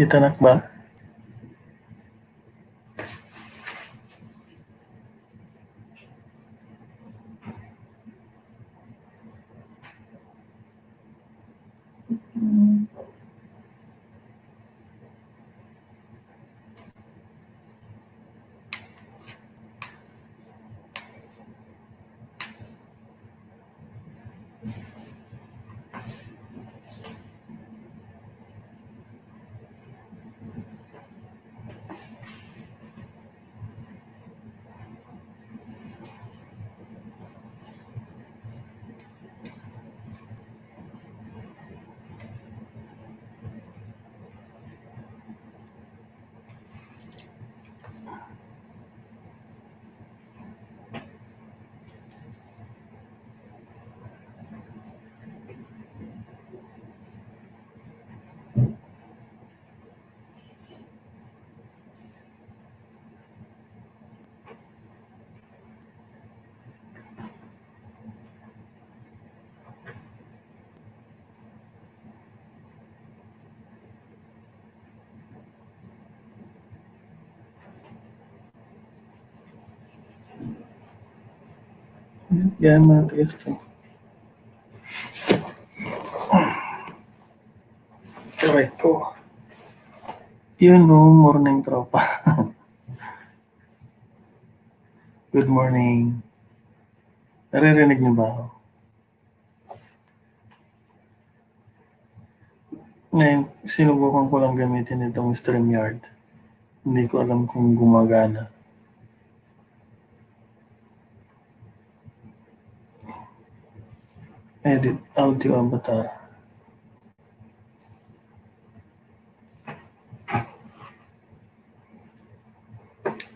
Kitanak ba? Yan mga tigas to. Correct ko. Yun no, morning tropa. Good morning. Naririnig niyo ba ako? Ngayon, sinubukan ko lang gamitin itong StreamYard. Hindi ko alam kung gumagana. Edit audio avatar.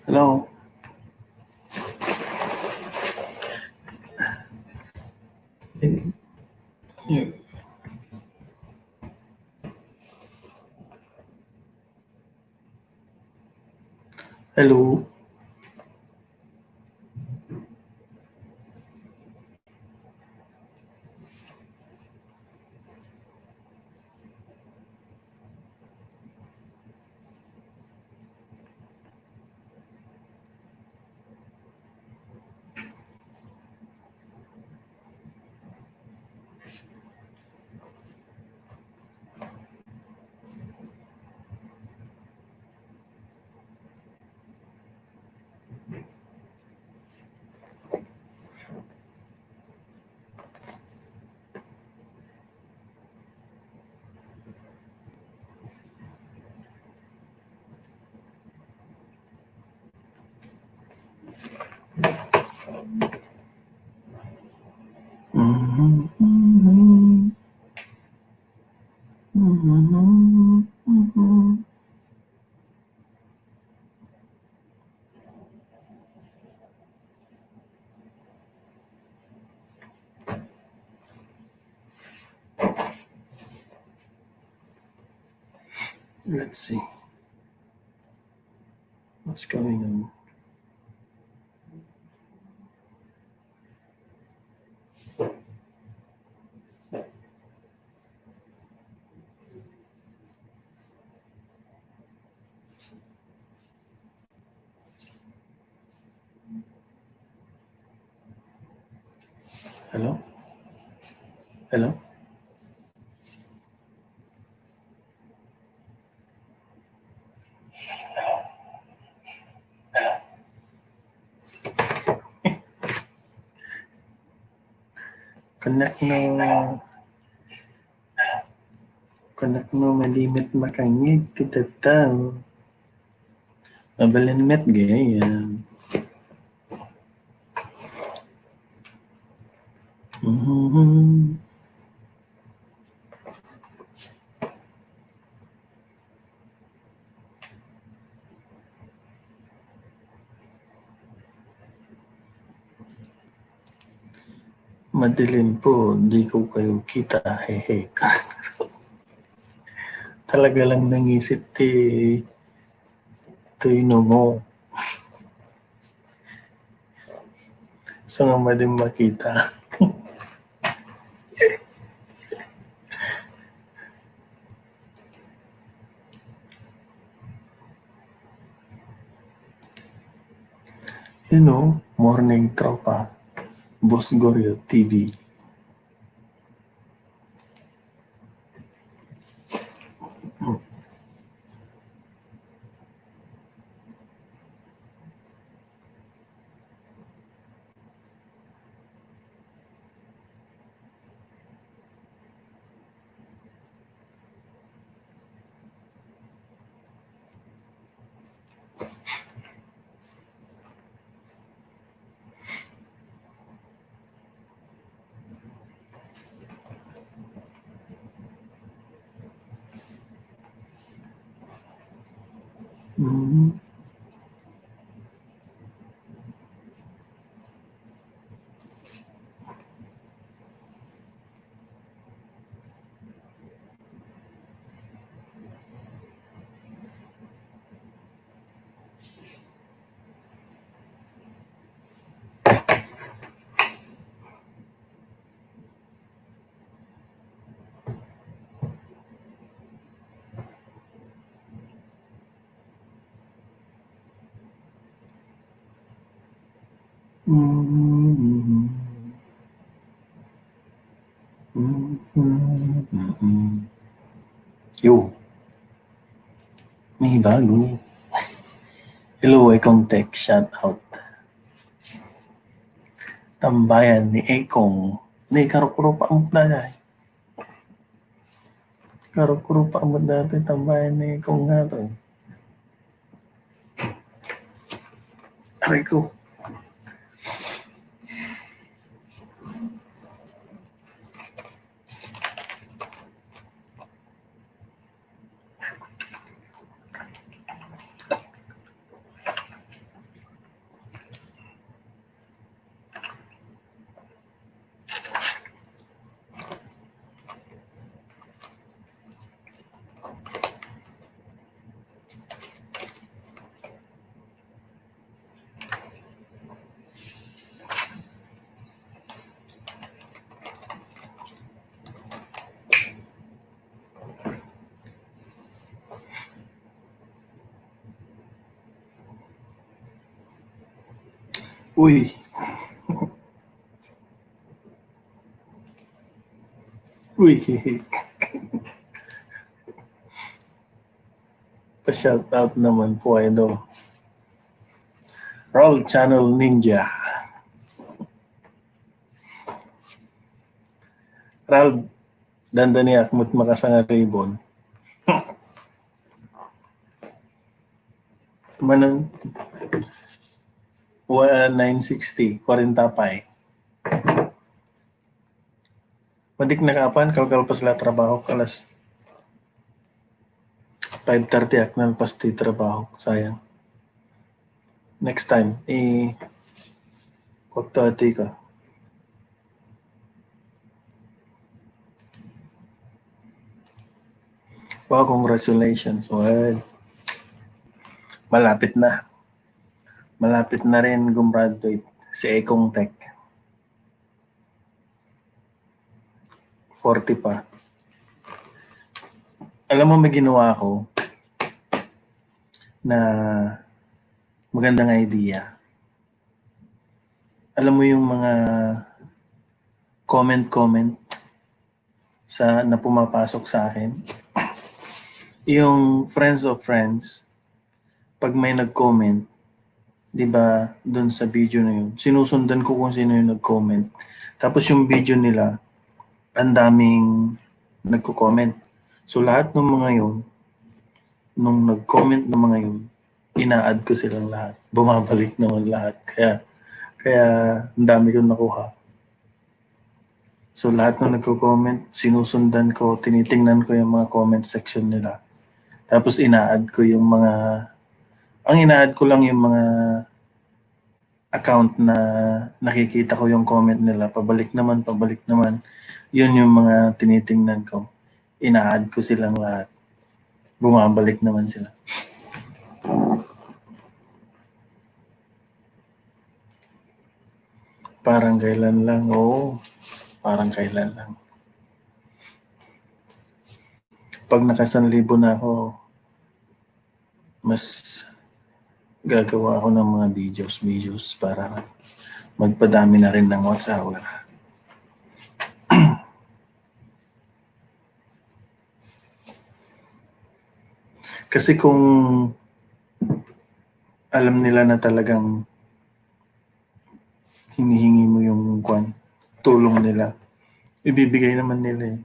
Hello? Hello? Let's see. What's going on? Hello? Hello? Connect no malimit makangig titataw. Mabalinmet ganyan. Madilim po, di ko kayo kita, hehe. Talaga lang nangisip ino mo. So nga madim makita. Morning Tropa, Boss Goryo TV. Mm. Mm. Mm. Yo, may bago. Hello, Ekong Tech, shout out. Tambayan ni Ekong. Ni karo-karo pa ang na. Karo-karo pa ang dati tambayan ni Ekong nga to. Aray ko. Uy. Uy. Pa-shout out naman po, Roll Channel Ninja. Ral, dandani akmut makasanga ribbon. Manang 960, 40 pay. Madik na kapan, kalkal pa sila trabaho, alas 5:30 ak na pasti trabaho, sayang. Next time, kwagtati ka. Wow, congratulations. Well, malapit na. Malapit na rin gumraduate si Ekong Tech. 40 pa. Alam mo, may ginawa ako na magandang idea. Alam mo yung mga comment na pumapasok sa akin? Yung friends of friends, pag may nag-comment, di ba, doon sa video na yun, sinusundan ko kung sino yung nag-comment. Tapos yung video nila, ang daming nagko-comment. So lahat ng mga yun, nung nag-comment ng mga yun, ina-add ko silang lahat. Bumabalik naman lahat. Kaya ang dami kong nakuha. So lahat ng nagko-comment, sinusundan ko, tinitingnan ko yung mga comment section nila. Tapos ina-add ko yung mga, ang ina-add ko lang yung mga account na nakikita ko yung comment nila, pabalik naman. Yun yung mga tinitingnan ko. Ina-add ko silang lahat. Bumabalik naman sila. Parang kailan lang, oo. Parang kailan lang. Pag naka 1,000 na ako, mas gagawa ako ng mga videos para magpadami na rin ng watch hour. Kasi kung alam nila na talagang hinihingi mo yung tulong nila, ibibigay naman nila eh.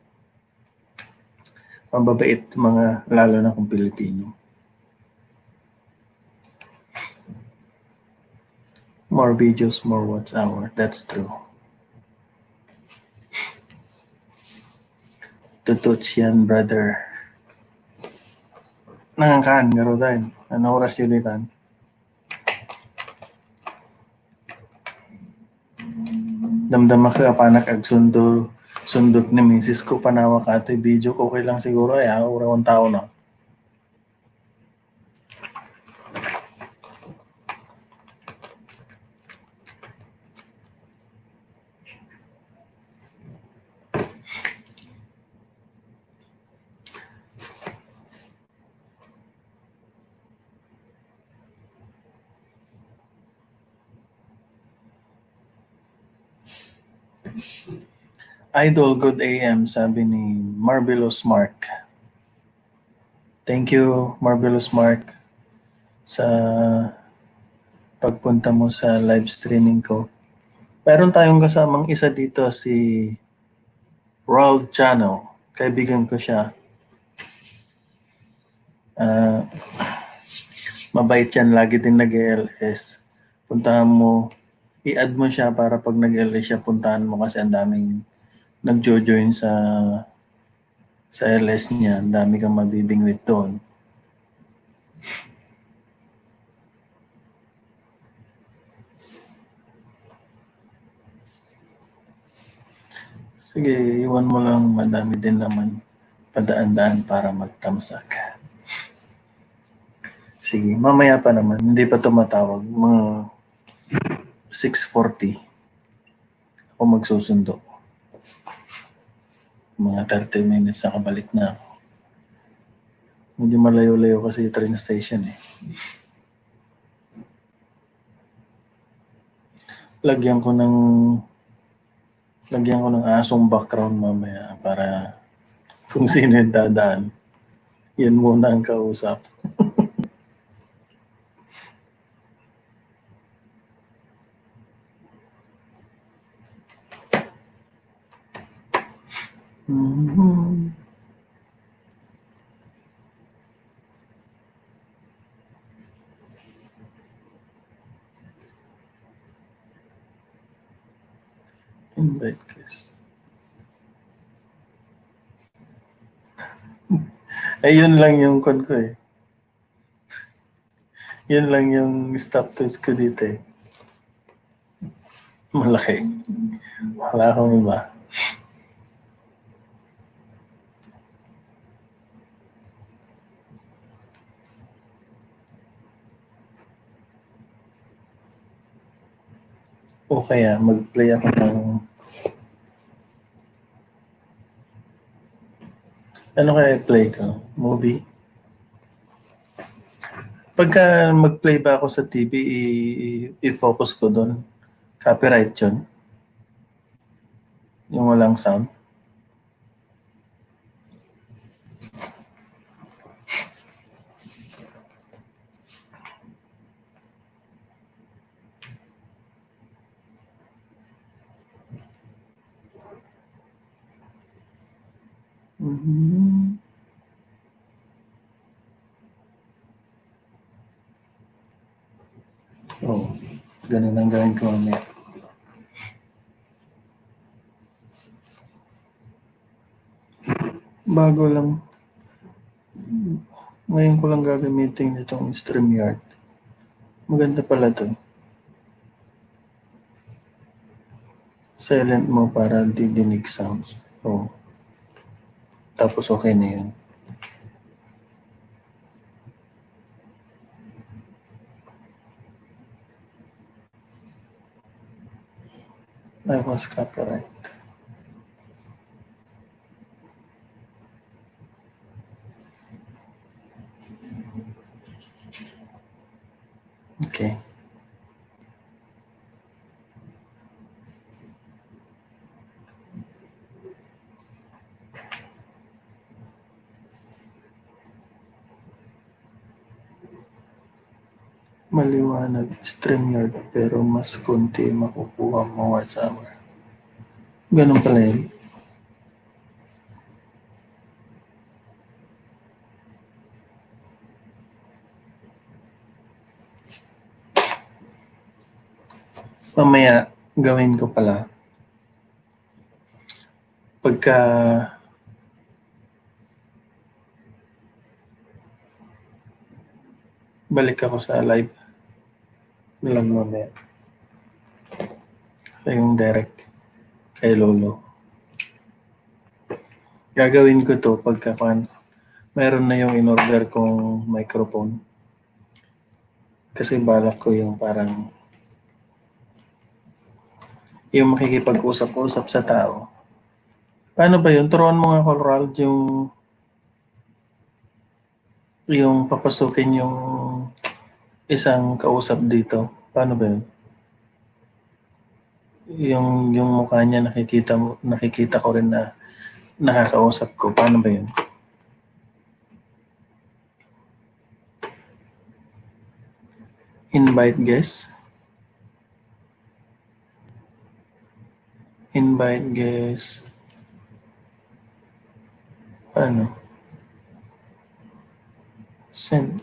Mababait mga, lalo na kung Pilipino. More videos, more watch hour. That's true. Tututs yan, brother. Nangankaan, ngaro dahil. Ano oras yun itan? Damdama ka panak ag sundot ni misis ko panawa ka ito video ko okay lang siguro ay ura tao na. Idol Good AM, sabi ni Marvelous Mark. Thank you, Marvelous Mark, sa pagpunta mo sa live streaming ko. Meron tayong kasamang isa dito, si World Channel. Kaibigan ko siya. Mabait yan, lagi din nag-LS. Puntahan mo, i-add mo siya para pag nag-LS siya, puntahan mo kasi ang daming nag-join sa LS niya. Ang dami kang mabibingwit doon. Sige, iwan mo lang, madami din naman padaan-daan para magtamsak. Sige, mamaya pa naman, hindi pa tumatawag. Mga 6:40 ako magsusundo. Mga 30 minutes nakabalik na ako. Medyo malayo-layo kasi yung train station eh. Lagyan ko ng asong background mamaya para kung sino yung dadaan. Yan muna ang kausap. Mm-hmm. Invite guys. Ayun lang yung kon ko eh. Yun lang yung stop tools ko dito eh. Malaki. Wala akong iba. O kaya mag-play ako ng ano kaya play ko? Movie? Pagka mag-play ba ako sa TV, i-focus ko doon. Copyright yun. Yung walang sound. Mm-hmm. Oh, ganun ang gawin ko mamaya. Bago lang. Ngayon ko lang gagamitin itong StreamYard. Maganda pala to. Silent mo para didinig sounds. Oh. Tapos okay na yun. I was copyright. Maliwanag, StreamYard, pero mas konti makukuha mo WhatsApp. Ganun pala yun. Mamaya, gawin ko pala. Pagka balik ako sa live lang mamaya. Yung direct kay Lolo. Gagawin ko to pagka meron na yung in-order kong microphone. Kasi balak ko yung parang yung makikipag-usap-usap sa tao. Paano ba yun? Turuan mo nga, Colorado, yung papasukin yung isang kausap dito. Paano ba yun? Yung mukha niya nakikita ko rin na nakakausap ko. Paano ba yun? Invite guest? Invite guest. Paano? Send.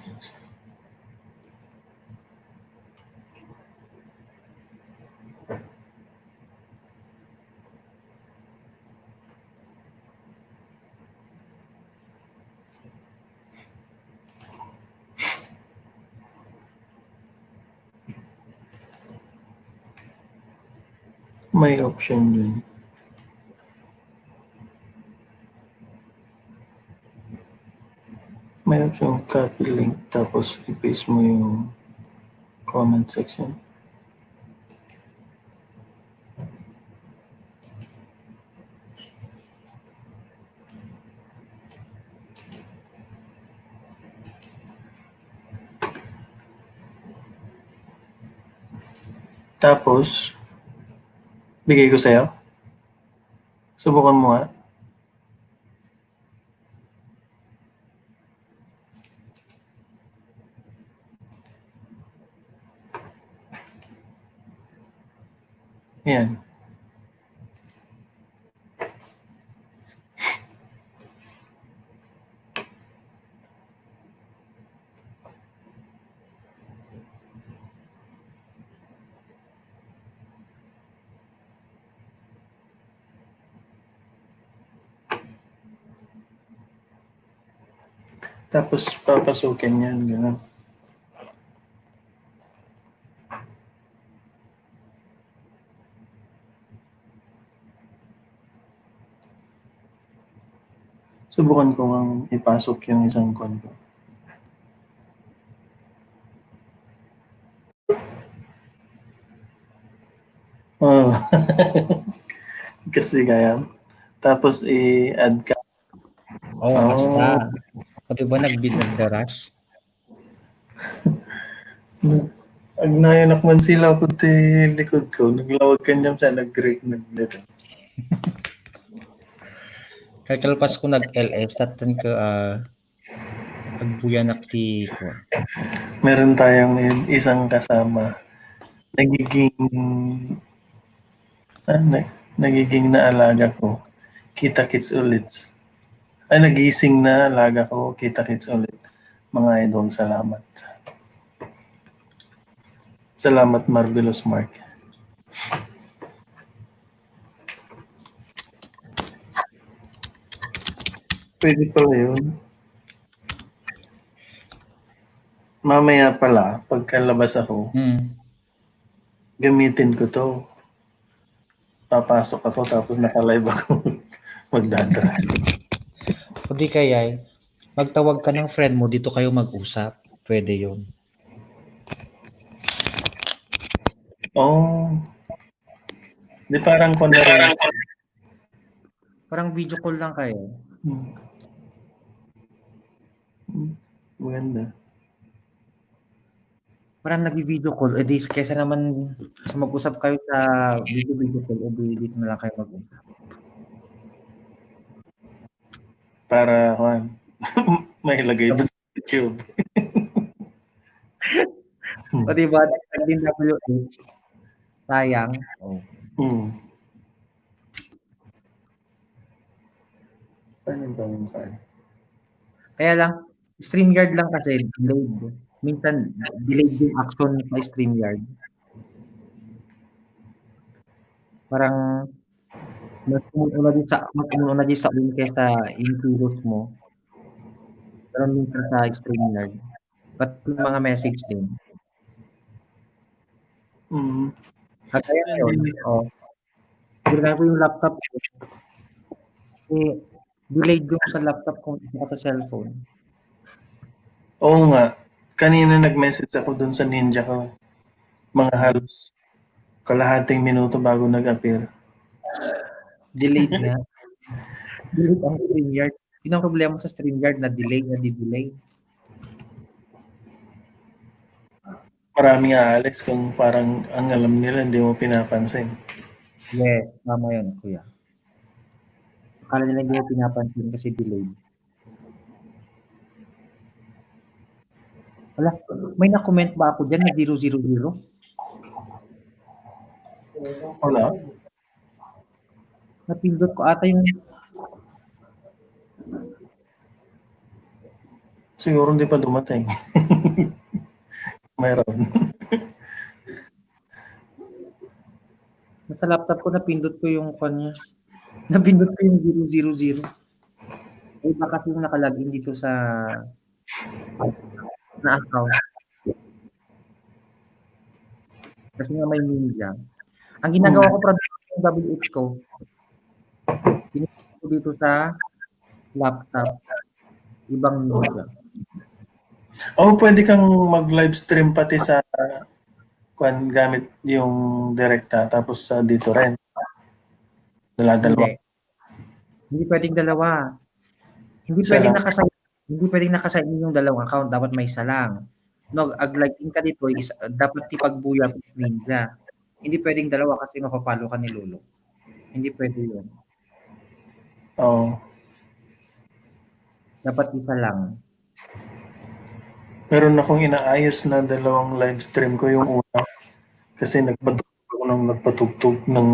May option yun. May option copy link tapos i-paste mo yung comment section. Tapos, bigay ko sa'yo. Subukan mo nga. Ayan. Tapos papasukin yan, gano'n. Subukan ko ang ipasok yung isang konto. Oh. Kasi kaya. Tapos i-add ka. Oo, basta. O diba nagdaras? Agnayanak man sila ko ti likod ko. Naglawag kanyam sa nag-break. Kalpas ko nag-LS, tatan ka agbuyanak ti ko. Meron tayong isang kasama. Nagiging naalaga ko. Kita-kits ulit. Ay, nagising na alaga ko. Kita-kits ulit. Mga idol, salamat. Salamat, Marvelous Mark. Pwede pala yun. Mamaya pala, pagkalabas ako, gamitin ko to. Papasok ako tapos naka-live ako. Magdadra. O di kaya, magtawag ka ng friend mo, dito kayo mag-usap. Pwede yun. Oh. Di parang kunwari. Parang video call lang kayo. Maganda. Parang nag-video call. Di, kesa naman sa mag-usap kayo sa video call, dito na lang kayo mag-usap. Para, may ilagay pa sa YouTube. O diba, nagtag din WH. Sayang. Oh. Paano ba yung kaya? Kaya lang, StreamYard lang kasi delayed. Minsan, delayed yung action sa StreamYard. Parang, mas umuuna din sa ulo kaysa yung kilos mo. Pero minsan sa StreamYard. Ba't yung mga message din? Kagaya ngayon, ginagawa ko yung laptop ko. Delayed yung sa laptop kung isa sa cellphone. Oo nga. Kanina nag-message ako dun sa ninja ko. Mga halos kalahating minuto bago nag-appear. Delayed nga. Delayed ang StreamYard. Yun ang problema sa StreamYard na delay. Maraming aalis kung parang ang alam nila hindi mo pinapansin. Yes, tama yun, kuya. Akala nila hindi mo pinapansin kasi delayed. Wala, may na-comment ba ako dyan na 000? Wala. Napindot ko ata yung... Siguro hindi pa dumating. Mayroon. Nasa laptop ko, napindot ko yung kanya. Napindot ko yung 000. Ay, baka kasi yung nakalagin dito sa na account. Kasi nga may ninja. Ang ginagawa ko product yung WH ko, pinipindot ko dito sa laptop. Ibang ninja. Pwede kang mag-live stream pati sa gamit yung Directa tapos sa dito rin. Dala-dalawa. Hindi pwedeng dalawa. Hindi pwedeng nakasign yung dalawang account. Dapat may isa lang. No, ag-login ka dito, dapat ipagbuya ng ninja. Hindi pwedeng dalawa kasi mapapalo ka ni Lolo. Hindi pwede yun. Oo. Dapat isa lang. Meron akong inaayos na dalawang live stream ko yung una. Kasi nagpatugtog ng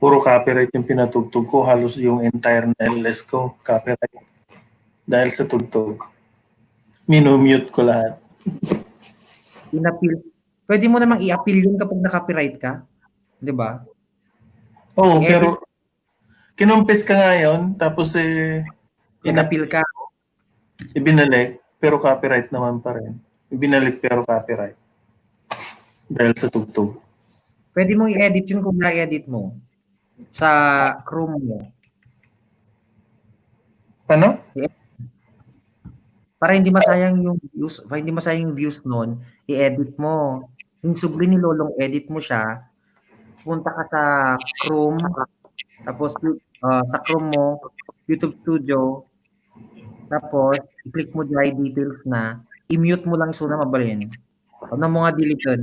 puro copyright yung pinatugtog ko. Halos yung entire na LS ko copyright. Dahil sa tugtog. Minumute ko lahat. In-appeal. Pwede mo namang i-appeal yun kapag na-copyright ka. Di ba? Oo, pero kinumpis ka nga yun, tapos in-appeal ka. Ibinalik, pero copyright naman pa rin. Ibinalik pero copyright. Dahil sa tugtog. Pwede mo i-edit yun kung na-edit mo. Sa Chrome mo. Paano? Para hindi masayang yung views noon, i-edit mo. Yung subli ni Lolong edit mo siya, punta ka sa Chrome, tapos sa Chrome mo, YouTube Studio, tapos i-click mo dry details na, i-mute mo lang suna mabalin. Huwag na mo nga delete.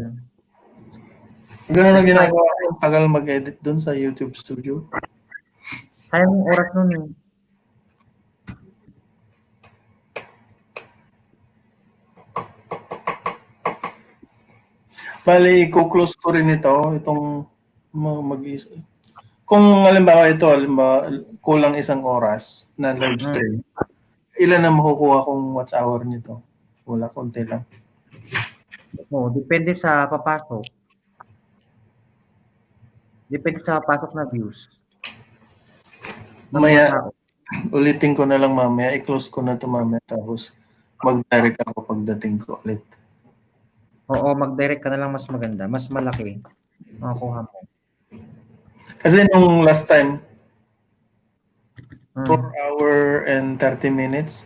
Ganun ang ginagawa ko. Tagal mag-edit dun sa YouTube Studio. Sayang yung oras nun eh. Bali, i-close ko rin itong mag-isa. Kung halimbawa kulang isang oras na live stream, ilan na makukuha kong watch hour nito? Wala, konti lang. Depende sa papasok. Depende sa papasok na views. Mamaya, ulitin ko na lang mamaya. I-close ko na ito mamaya. Tapos, mag-direct ako pagdating ko ulit. Oo, mag-direct ka na lang mas maganda. Mas malaki. Makakuha mo. Kasi nung last time, 4 hour and 30 minutes,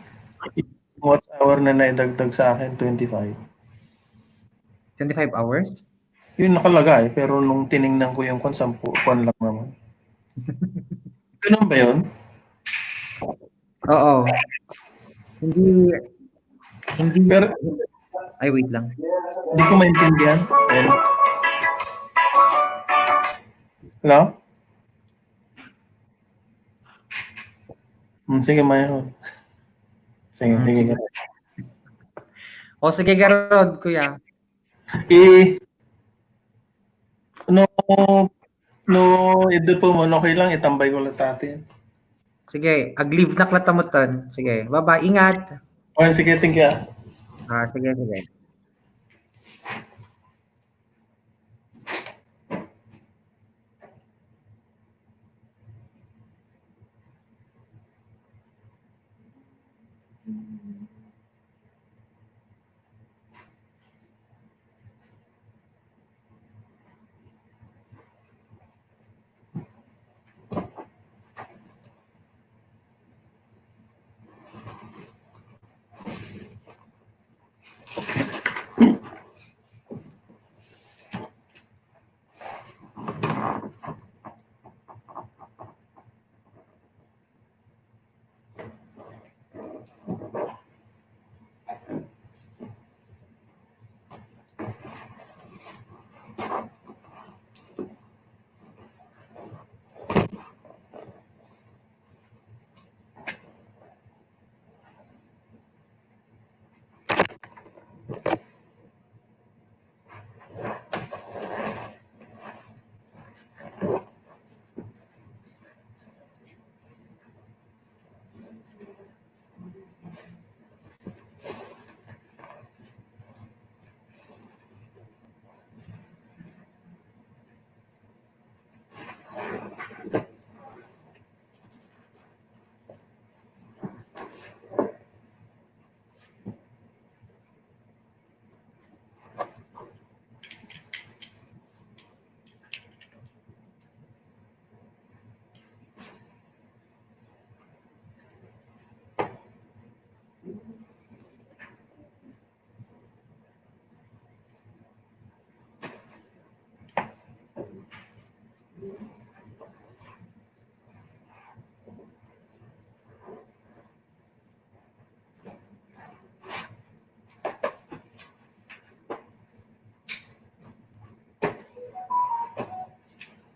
watch hour na naidagdag sa akin, 25. 25 hours? Yun nakalagay, pero nung tiningnan ko yung 10 lang naman. Ganun ba yun? Oo. Hindi, pero, ay wait lang. Hindi ko maintindihan. Hello? Sige, Mayon. Sige. O sige, Garod, kuya. Eh, no, no, ito po mo, okay lang, itambay ko lang tatin. Sige, ag-leave na klatamutan. Sige, bye-bye, ingat. Okay, sige, thank you. Sige, sige.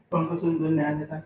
Pangkasundo ni Anita.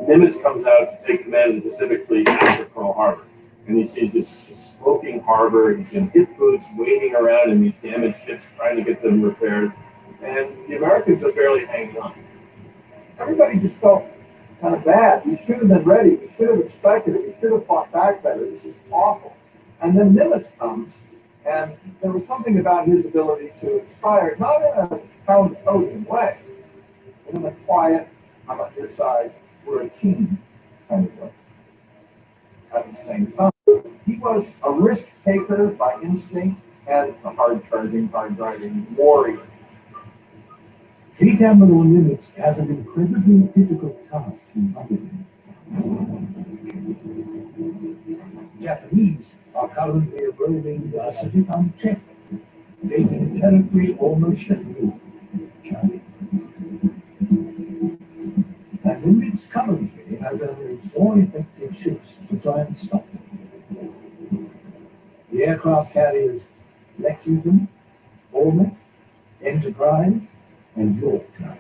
Nimitz comes out to take command of the Pacific Fleet after Pearl Harbor. And he sees this smoking harbor. He's in hip boots, waiting around in these damaged ships, trying to get them repaired. And the Americans are barely hanging on. Everybody just felt kind of bad. We should have been ready. We should have expected it. We should have fought back better. This is awful. And then Nimitz comes, and there was something about his ability to inspire, not in a pound podium way, but in a quiet, I'm on your side, we're a team kind of way. At the same time, he was a risk taker by instinct and a hard-charging, hard-driving warrior. Fleet Admiral Nimitz has an incredibly difficult task in front of him. The Japanese are currently roaming the Pacific unchecked, taking territory almost at will. And Nimitz currently has only 4 effective ships to try and stop them. The aircraft carriers Lexington, Falmouth, Enterprise, and Yorktown.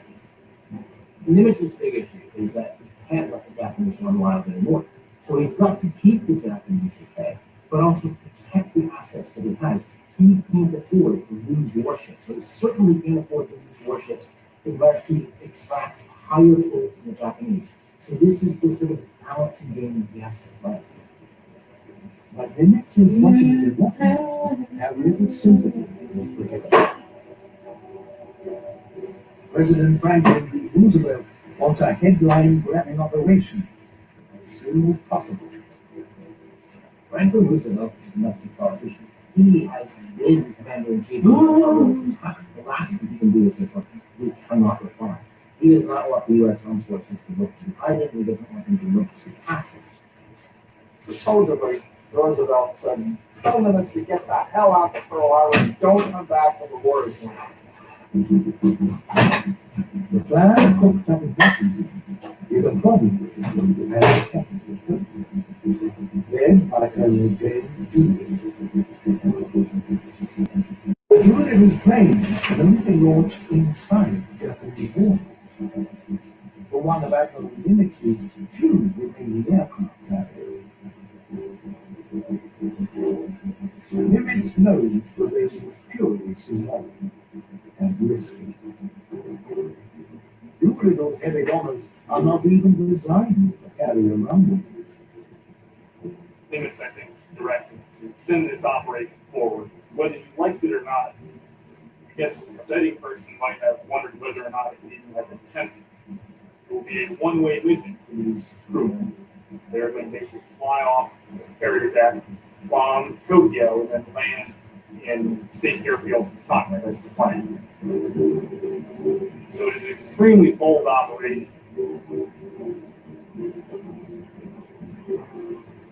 Nimitz's big issue is that he can't let the Japanese run wild anymore. So he's got to keep the Japanese at bay, but also protect the assets that he has. He can't afford to lose warships. So he certainly can't afford to lose warships unless he extracts higher toll from the Japanese. So this is the sort of balancing game that he has to play. But Nimitz is watching for nothing, have little sympathy with his predicament. President Franklin D. Roosevelt wants a headline-grabbing operation as soon as possible. Franklin Roosevelt is a domestic politician. He has been commander-in-chief of the Republic since time. The last thing he can do is say, we cannot reform. He does not want the U.S. armed forces to look too hiding. He doesn't want them to look too passive. Supposedly, Roosevelt said, tell Nimitz to get the hell out of Pearl Harbor and don't come back till the war is won. The plan cooked up in Washington is a bombing raid on Japan's capital, Tokyo, led by Colonel James Doolittle. Doolittle's planes can only launch inside Japanese waters. For one of Admiral Nimitz's few remaining aircraft carriers. Nimitz knows the raid is purely symbolic and risky. Doolittle's heavy bombers are not even designed for carrier runways. Nimitz, I think, is directed to send this operation forward, whether you liked it or not. I guess a betting person might have wondered whether or not it would even have been attempted. It will be a one-way mission for these crewmen. They're going to basically fly off the carrier deck, bomb Tokyo, and then land in safe airfields in China. That's the plan. So it is an extremely bold operation.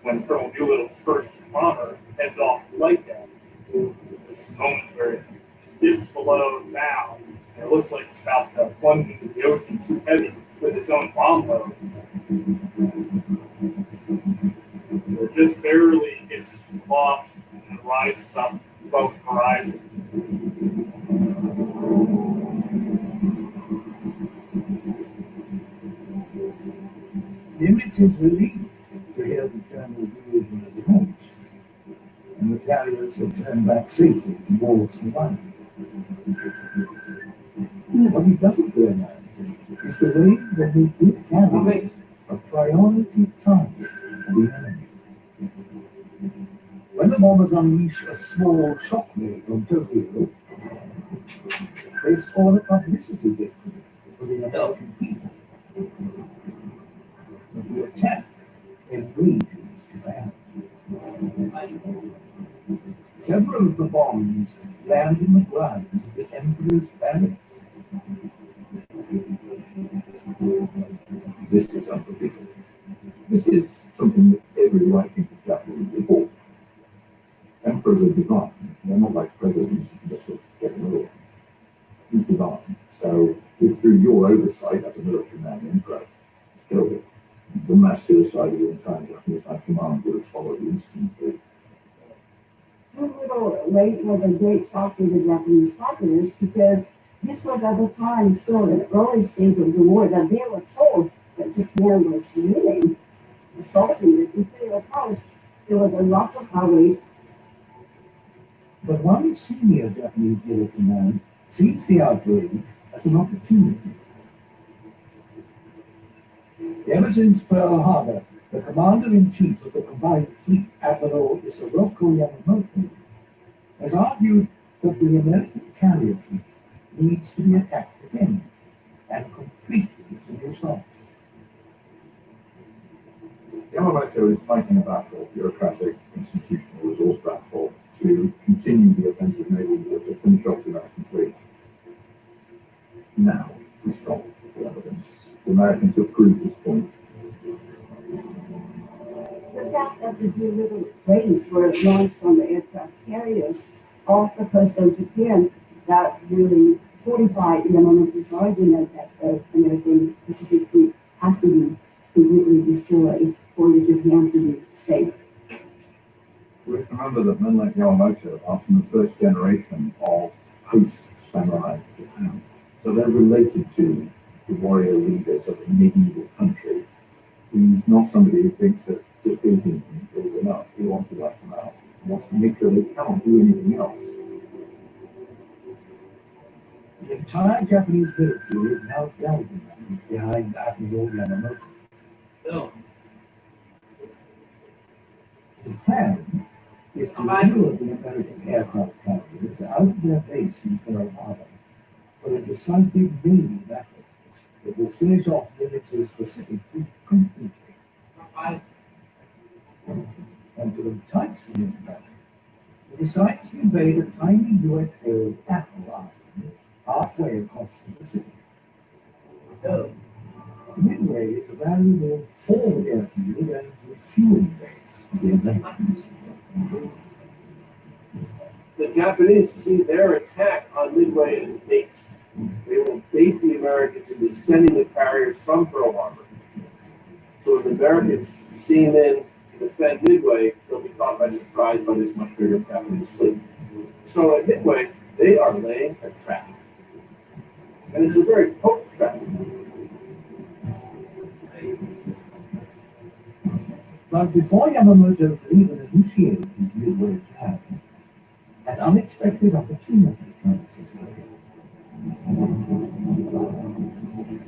When Colonel Doolittle's first bomber heads off the flight deck, there's this moment where it dips below now, and it looks like it's about to plunge into the ocean too heavy with its own bomb load. It just barely gets aloft and rises up above the horizon. Nimitz is relieved to hear the Colonel Doolittle has launched, and the carriers have turned back safely towards Hawaii. What he doesn't realize is the raid will make his carriers a priority target for the enemy. When the bombers unleash a small shockwave on Tokyo, they score a publicity victory for the American people. But the attack enrages Japan. Several of the bombs land in the grounds of the Emperor's Barracks. This is unbelievable. This is something that every writing of Japanese report. Emperors are divine. They're not like presidents who can just sort of get rid of them. He's divine. So if through your oversight as a military man, the emperor has killed it, the mass suicide of the entire Japanese High Command would have followed instantly. Doolittle raid was a great shock to the Japanese populace because this was at the time still in the early stage of the war that they were told that Japan was really assaulting the imperial powers, there was a lot of outrage. But one senior Japanese military man sees the outrage as an opportunity. Ever since Pearl Harbor, the commander-in-chief of the combined fleet, Admiral Isoroku Yamamoto, has argued that the American carrier fleet needs to be attacked again and completely finished off. Yamamoto is fighting a battle, bureaucratic, institutional resource battle, to continue the offensive naval war to finish off the American fleet. Now, we stop the evidence. The Americans have proved this point. The fact that the two little planes were launched from the aircraft carriers off the coast of Japan, that really fortified Yamamoto's argument that the American Pacific Fleet has to be completely destroyed for Japan to be safe. We have to remember that men like Yamamoto are from the first generation of post-samurai Japan. So they're related to the warrior leaders of a medieval country. He's not somebody who thinks that just beating them is enough. He wants to wipe them out. He wants to make sure they cannot do anything else. The entire Japanese military is now galvanized behind Admiral Yamamoto. No. His plan is to lure the American aircraft carriers out of their base in Pearl Harbor for a decisive naval battle that will finish off Nimitz's Pacific Fleet completely. And to entice them into battle, he decides to invade a tiny US-held Atoll Island halfway across the Pacific. Midway is a valuable forward airfield and refueling base for the Americans. The Japanese see their attack on Midway as bait. They will bait the Americans into sending the carriers from Pearl Harbor. So when the Americans steam in to defend Midway, they'll be caught by surprise by this much bigger Japanese fleet. So at Midway, they are laying a trap. And it's a very potent trap. But before Yamamoto could even initiate his Midway plan, an unexpected opportunity comes his way.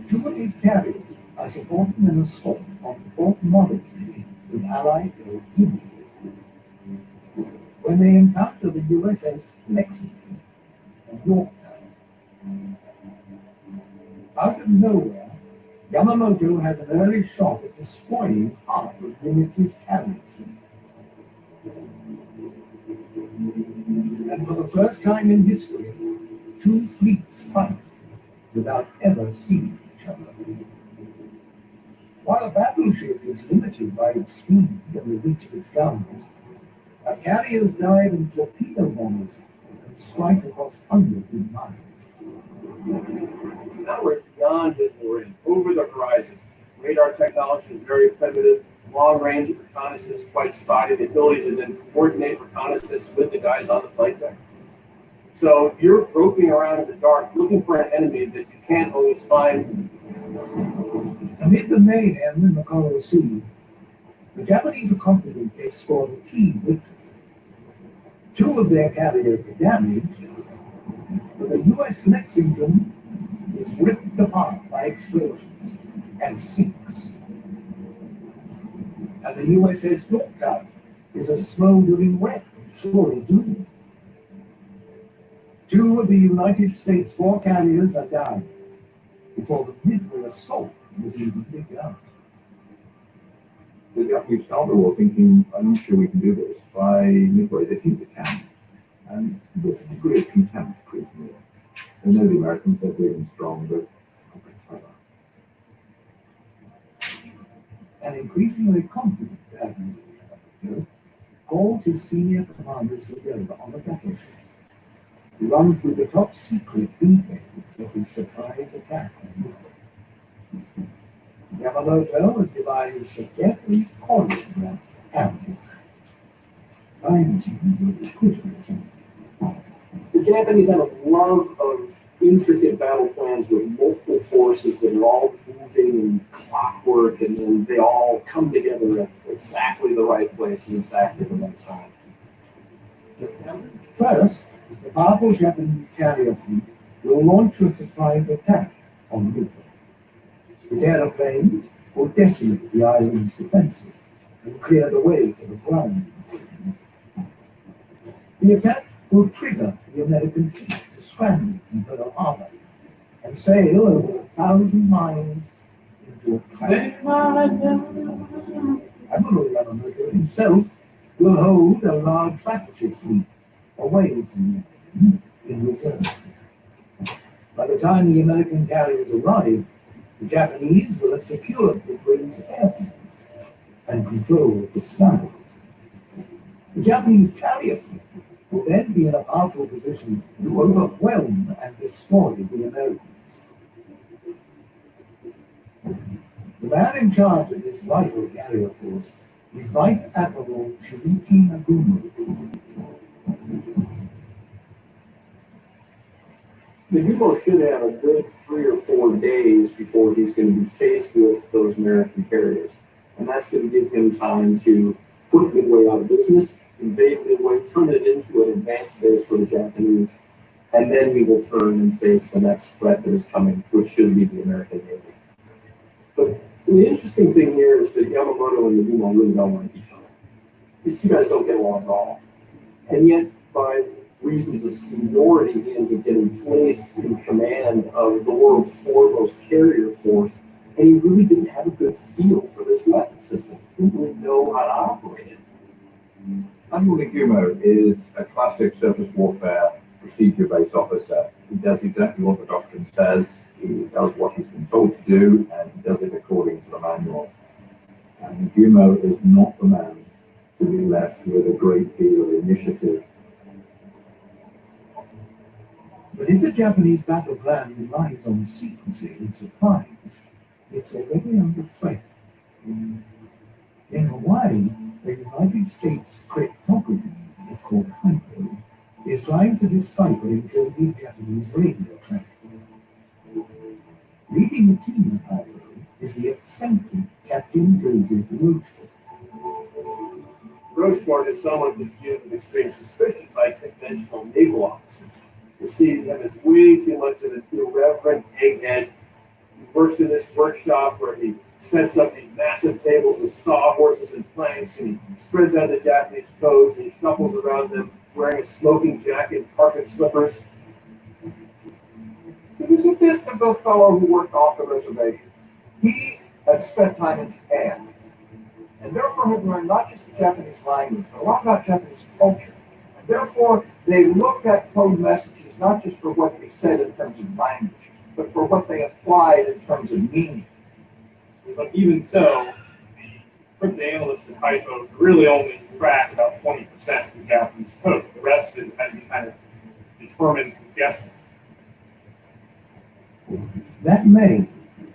Two of his carriers are supporting an assault on Port Moresby in Allied Hill, Guinea, when they encounter the USS Lexington and Yorktown. Out of nowhere, Yamamoto has an early shot at destroying half of Nimitz's carrier fleet. And for the first time in history, two fleets fight without ever seeing each other. While a battleship is limited by its speed and the reach of its guns, our carriers dive and torpedo bombers and strike across hundreds of miles. Now we're beyond visible range, over the horizon. Radar technology is very primitive. Long range reconnaissance quite spotty. The ability to then coordinate reconnaissance with the guys on the flight deck. So you're groping around in the dark, looking for an enemy that you can't always find. Amid the mayhem in the Coral Sea, the Japanese are confident they've scored a key victory. Two of their carriers are damaged, but the U.S. Lexington is ripped apart by explosions and sinks. And the USS Yorktown is a smoldering wreck, surely doomed. Two of the United States 4 carriers are down before the Midway assault has even begun. The Japanese start the war thinking, I'm not sure we can do this. By Midway, they think they can. And there's a degree of contempt creeping in. They know the Americans are big and strong, but it's not very clever. An increasingly confident Admiral Yamamoto calls his senior commanders together on a battleship to run through the top secret details of his surprise attack on Midway. Yamamoto has devised a carefully choreographed ambush. Timing will be critical. The Japanese have a love of intricate battle plans with multiple forces that are all moving and clockwork, and then they all come together at exactly the right place and exactly the right time. First, the powerful Japanese carrier fleet will launch a surprise attack on Midway. Its aeroplanes will decimate the island's defenses and clear the way for the ground invasion. The attack will trigger the American fleet to scramble from Pearl Harbor and sail over 1,000 miles into a trap. Admiral Yamamoto himself will hold a large battleship fleet away from the island in reserve. By the time the American carriers arrive, the Japanese will have secured Midway's airfields and control of the skies. The Japanese carrier fleet will then be in a powerful position to overwhelm and destroy the Americans. The man in charge of this vital carrier force is Vice Admiral Shinichi Nagumo. Nagumo should have a good 3 or 4 days before he's going to be faced with those American carriers. And that's going to give him time to put Midway out of business, invade Midway, turn it into an advanced base for the Japanese, and then he will turn and face the next threat that is coming, which should be the American Navy. But the interesting thing here is that Yamamoto and Nagumo really don't like each other. These two guys don't get along at all. And yet, by reasons of seniority, he ends up getting placed in command of the world's foremost carrier force, and he really didn't have a good feel for this weapon system. He didn't really know how to operate it. Admiral Nagumo is a classic surface warfare procedure-based officer. He does exactly what the doctrine says, he does what he's been told to do, and he does it according to the manual. And Nagumo is not the man to be left with a great deal of initiative. But if the Japanese battle plan relies on secrecy and surprise, it's already under threat. In Hawaii, the United States cryptography unit called HIPO is trying to decipher encoded Japanese radio traffic. Leading the team at HIPO is the eccentric Captain Joseph Rochefort. Rochefort is someone who's viewed with extreme suspicion by conventional naval officers. You see him as way too much of an irreverent egghead. He works in this workshop where he sets up these massive tables with sawhorses and planks, and he spreads out the Japanese codes, and he shuffles around them wearing a smoking jacket and carpet slippers. He was a bit of a fellow who worked off the reservation. He had spent time in Japan, and therefore had learned not just the Japanese language, but a lot about Japanese culture. And therefore, they looked at code messages not just for what they said in terms of language, but for what they applied in terms of meaning. But even so, the cryptanalysts at HIPO really only crack about 20% of the Japanese code. The rest is kind of determined from guessing. That May,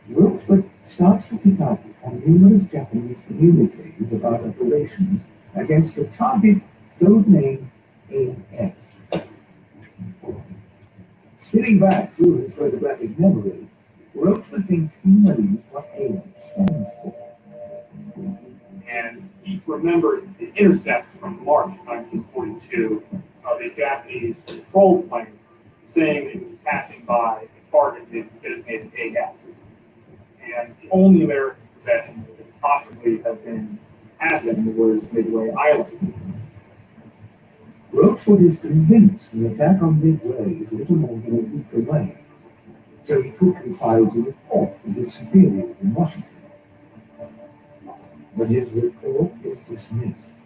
Rochefort starts to pick up on numerous Japanese communiques about operations against a target codenamed AF. Spinning back through his photographic memory, Rochefort thinks he knows what AF stands for. And he remembered the intercept from March 1942 of a Japanese control plane saying it was passing by a target designated AF. And the only American possession that could possibly have been passing was Midway Island. Rochefort is convinced the attack on Midway is little more than a week away, so he quickly files a report with his superiors in Washington. But his report is dismissed.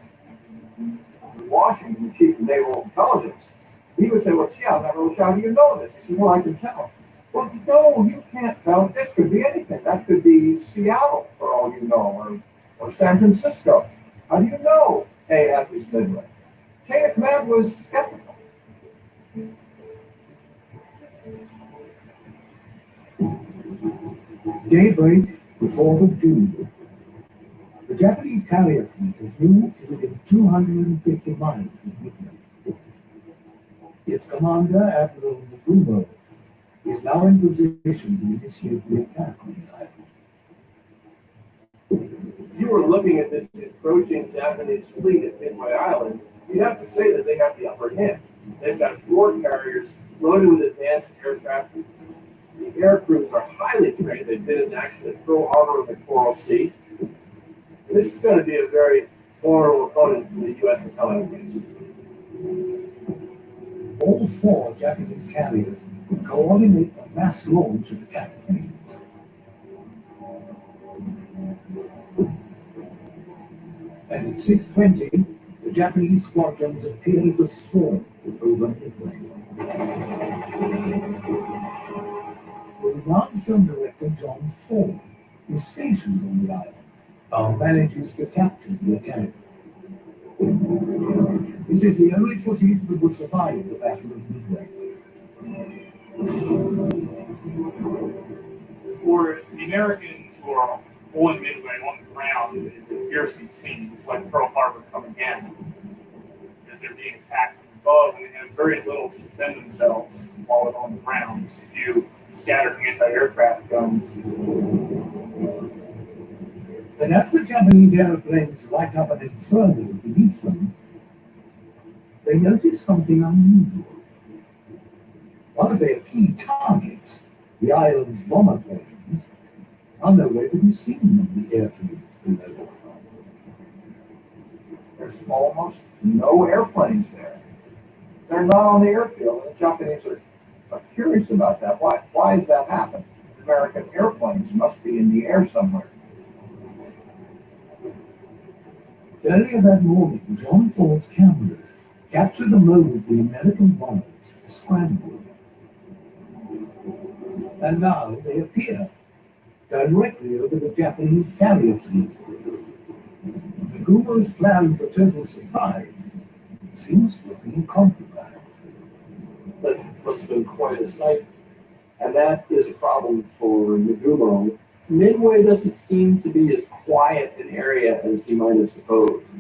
Washington, the chief of naval intelligence, he would say, well, gee, I'm not really sure, how do you know this? He said, well, I can tell. Well, no, you can't tell. It could be anything. That could be Seattle, for all you know, or San Francisco. How do you know AF is Midway? Chain of command was skeptical. Daybreak, the 4th of June. The Japanese carrier fleet has moved to within 250 miles of Midway. Its commander, Admiral Nagumo, is now in position to initiate the attack on the island. if you were looking at this encroaching Japanese fleet at Midway Island, you'd have to say that they have the upper hand. They've got 4 carriers loaded with advanced aircraft. The air crews are highly trained. They've been in action at Pearl Harbor and the Coral Sea. And this is going to be a very formidable opponent for the U.S. to come out against. All 4 Japanese carriers coordinate the mass launch of attack planes. And at 6:20, the Japanese squadrons appear as a swarm over Midway. The renowned film director John Ford is stationed on the island and manages to capture the attack. This is the only footage that will survive the Battle of Midway. For the Americans who are on Midway, on the ground, it's a fearsome scene. It's like Pearl Harbor coming in, because they're being attacked from above, and they have very little to defend themselves while they're on the ground. Just a few scattered anti-aircraft guns. And as the Japanese aeroplanes light up an inferno beneath them, they notice something unusual. One of their key targets, the island's bomber planes, are nowhere to be seen on the airfield below. There's almost no airplanes there. They're not on the airfield, and the Japanese are curious about that. Why has that happened? American airplanes must be in the air somewhere. Earlier that morning, John Ford's cameras captured the moment the American bombers scrambled. And now they appear directly over the Japanese carrier fleet. Nagumo's plan for total surprise seems to have been compromised. That must have been quite a sight. And that is a problem for Nagumo. Midway doesn't seem to be as quiet an area as he might have supposed.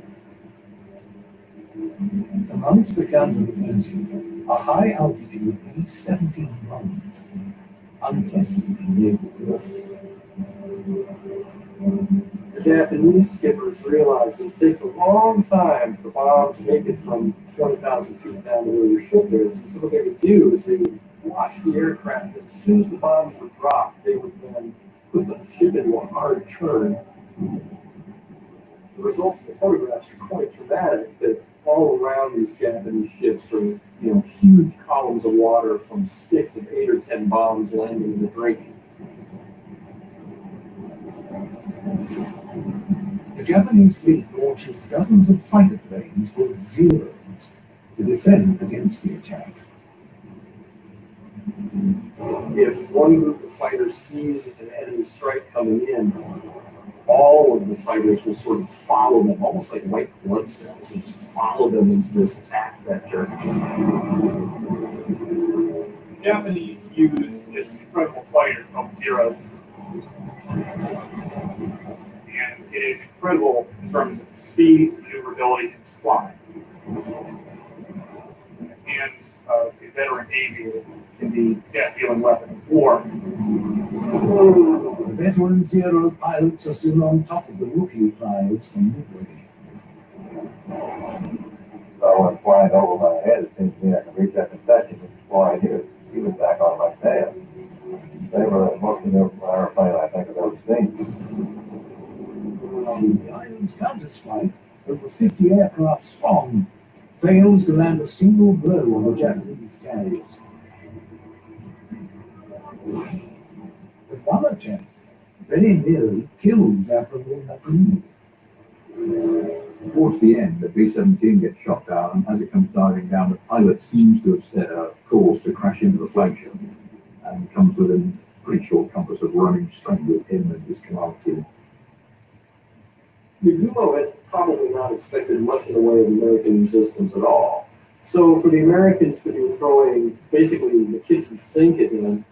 Amongst the counteroffensive, a high-altitude B-17 bombers, untested in naval warfare. The Japanese skippers realize that it takes a long time for bombs to make it from 20,000 feet down to where your ship is. And so what they would do is they would watch the aircraft, and as soon as the bombs were dropped, they would then put the ship into a hard turn. The results of the photographs are quite dramatic, that all around these Japanese ships are, huge columns of water from sticks of 8 or 10 bombs landing in the drink. The Japanese fleet launches dozens of fighter planes with Zeros to defend against the attack. If one group of fighters sees an enemy strike coming in, all of the fighters will sort of follow them, almost like white blood cells, and just follow them into this attack vector. The Japanese use this incredible fighter called Zero. And it is incredible in terms of speed, maneuverability, and its flying. And a veteran aviator can be death-dealing weapon of war. The veteran Zero pilots are still on top of the rookie flyers from Midway. So I went flying over my head. It seems to me I can reach that concession and fly. He was back on my tail. They were the most maneuverable airplane I think I've ever seen. The island's counter-strike, over 50 aircraft strong, fails to land a single blow on the Japanese carriers. But one attempt very nearly kills Admiral Nagumo. Towards the end, the B-17 gets shot down, and as it comes diving down, the pilot seems to have set a course to crash into the flagship, and comes within a pretty short compass of running straight with him and his command team. Nagumo had probably not expected much in the way of American resistance at all. So for the Americans to be throwing basically the kitchen sink at him,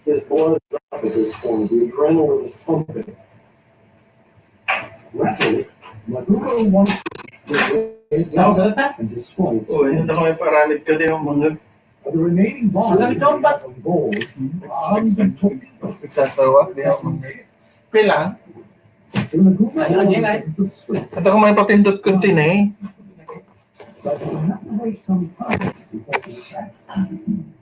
his blood is up at this point. The adrenaline is pumping. Rattled, Nagumo wants to get down and destroy its mga but the remaining bombers they have on board are armed and torpedoed. nagsasawa. Di ako mag- Kailan? So Nagumo Ayun, orders Jengay. them to switch. At ako may papindot ko din eh. But they have to wait some time before the attack can begin.